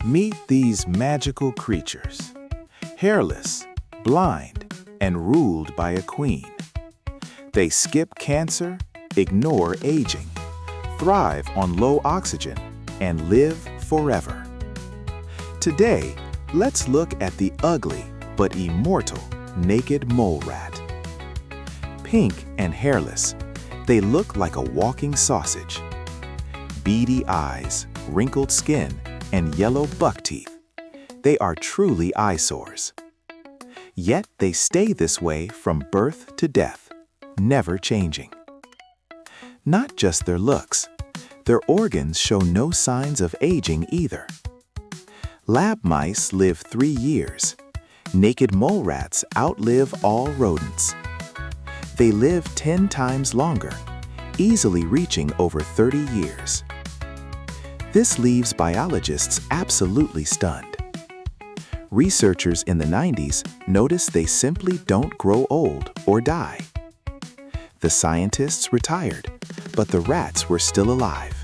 Meet these magical creatures. Hairless, blind, and ruled by a queen. They skip cancer, ignore aging, thrive on low oxygen, and live forever. Today, let's look at the ugly but immortal naked mole rat. Pink and hairless, they look like a walking sausage. Beady eyes, wrinkled skin, and yellow buck teeth. They are truly eyesores. Yet they stay this way from birth to death, never changing. Not just their looks, their organs show no signs of aging either. Lab mice live 3 years. Naked mole rats outlive all rodents. They live 10 times longer, easily reaching over 30 years. This leaves biologists absolutely stunned. Researchers in the 90s noticed they simply don't grow old or die. The scientists retired, but the rats were still alive.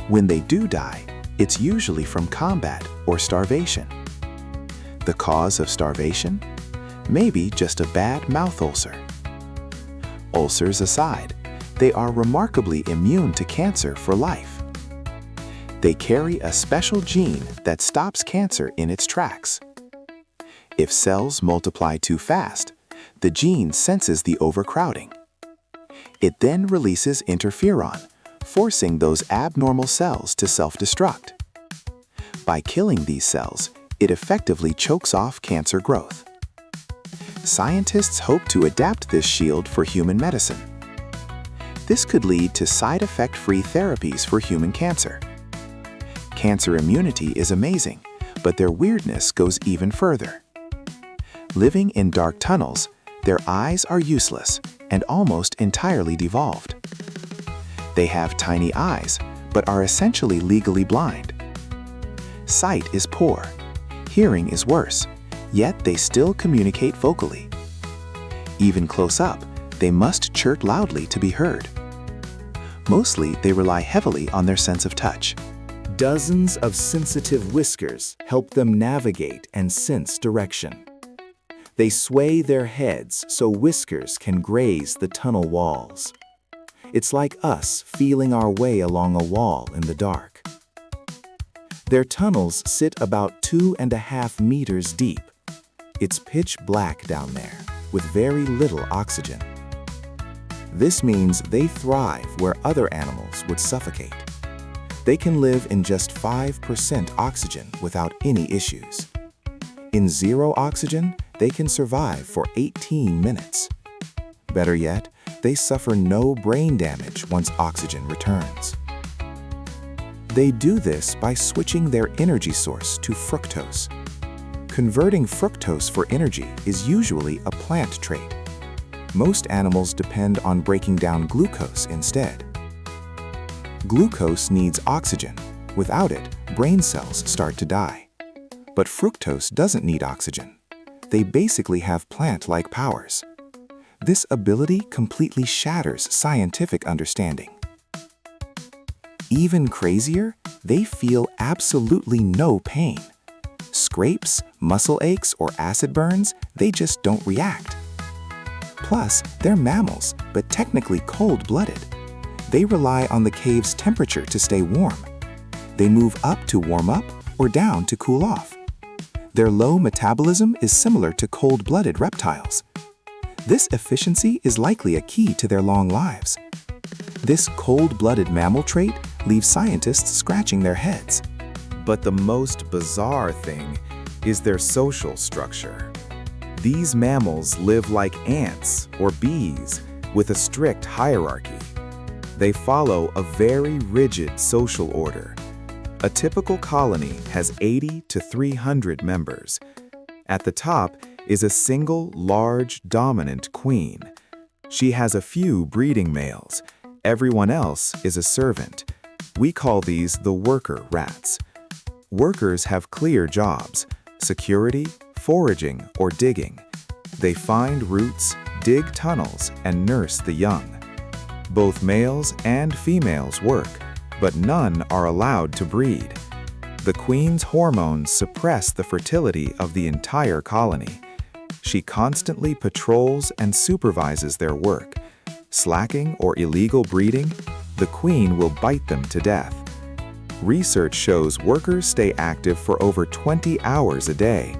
When they do die, it's usually from combat or starvation. The cause of starvation? Maybe just a bad mouth ulcer. Ulcers aside, they are remarkably immune to cancer for life. They carry a special gene that stops cancer in its tracks. If cells multiply too fast, the gene senses the overcrowding. It then releases interferon, forcing those abnormal cells to self-destruct. By killing these cells, it effectively chokes off cancer growth. Scientists hope to adapt this shield for human medicine. This could lead to side effect-free therapies for human cancer. Cancer immunity is amazing, but their weirdness goes even further. Living in dark tunnels, their eyes are useless and almost entirely devolved. They have tiny eyes, but are essentially legally blind. Sight is poor, hearing is worse, yet they still communicate vocally. Even close up, they must chirp loudly to be heard. Mostly, they rely heavily on their sense of touch. Dozens of sensitive whiskers help them navigate and sense direction. They sway their heads so whiskers can graze the tunnel walls. It's like us feeling our way along a wall in the dark. Their tunnels sit about 2.5 meters deep. It's pitch black down there, with very little oxygen. This means they thrive where other animals would suffocate. They can live in just 5% oxygen without any issues. In zero oxygen, they can survive for 18 minutes. Better yet, they suffer no brain damage once oxygen returns. They do this by switching their energy source to fructose. Converting fructose for energy is usually a plant trait. Most animals depend on breaking down glucose instead. Glucose needs oxygen. Without it, brain cells start to die. But fructose doesn't need oxygen. They basically have plant-like powers. This ability completely shatters scientific understanding. Even crazier, they feel absolutely no pain. Scrapes, muscle aches, or acid burns, they just don't react. Plus, they're mammals, but technically cold-blooded. They rely on the cave's temperature to stay warm. They move up to warm up or down to cool off. Their low metabolism is similar to cold-blooded reptiles. This efficiency is likely a key to their long lives. This cold-blooded mammal trait leaves scientists scratching their heads. But the most bizarre thing is their social structure. These mammals live like ants or bees with a strict hierarchy. They follow a very rigid social order. A typical colony has 80 to 300 members. At the top is a single large dominant queen. She has a few breeding males. Everyone else is a servant. We call these the worker rats. Workers have clear jobs: security, foraging, or digging. They find roots, dig tunnels, and nurse the young. Both males and females work, but none are allowed to breed. The queen's hormones suppress the fertility of the entire colony. She constantly patrols and supervises their work. Slacking or illegal breeding, the queen will bite them to death. Research shows workers stay active for over 20 hours a day.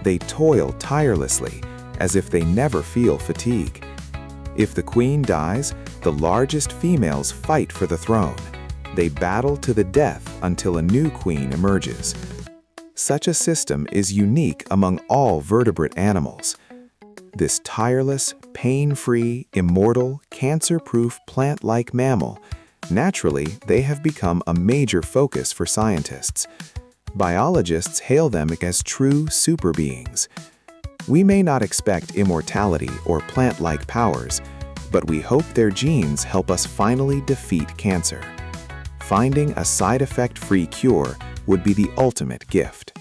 They toil tirelessly, as if they never feel fatigue. If the queen dies, the largest females fight for the throne. They battle to the death until a new queen emerges. Such a system is unique among all vertebrate animals. This tireless, pain-free, immortal, cancer-proof plant-like mammal, naturally, they have become a major focus for scientists. Biologists hail them as true superbeings. We may not expect immortality or plant-like powers, but we hope their genes help us finally defeat cancer. Finding a side-effect-free cure would be the ultimate gift.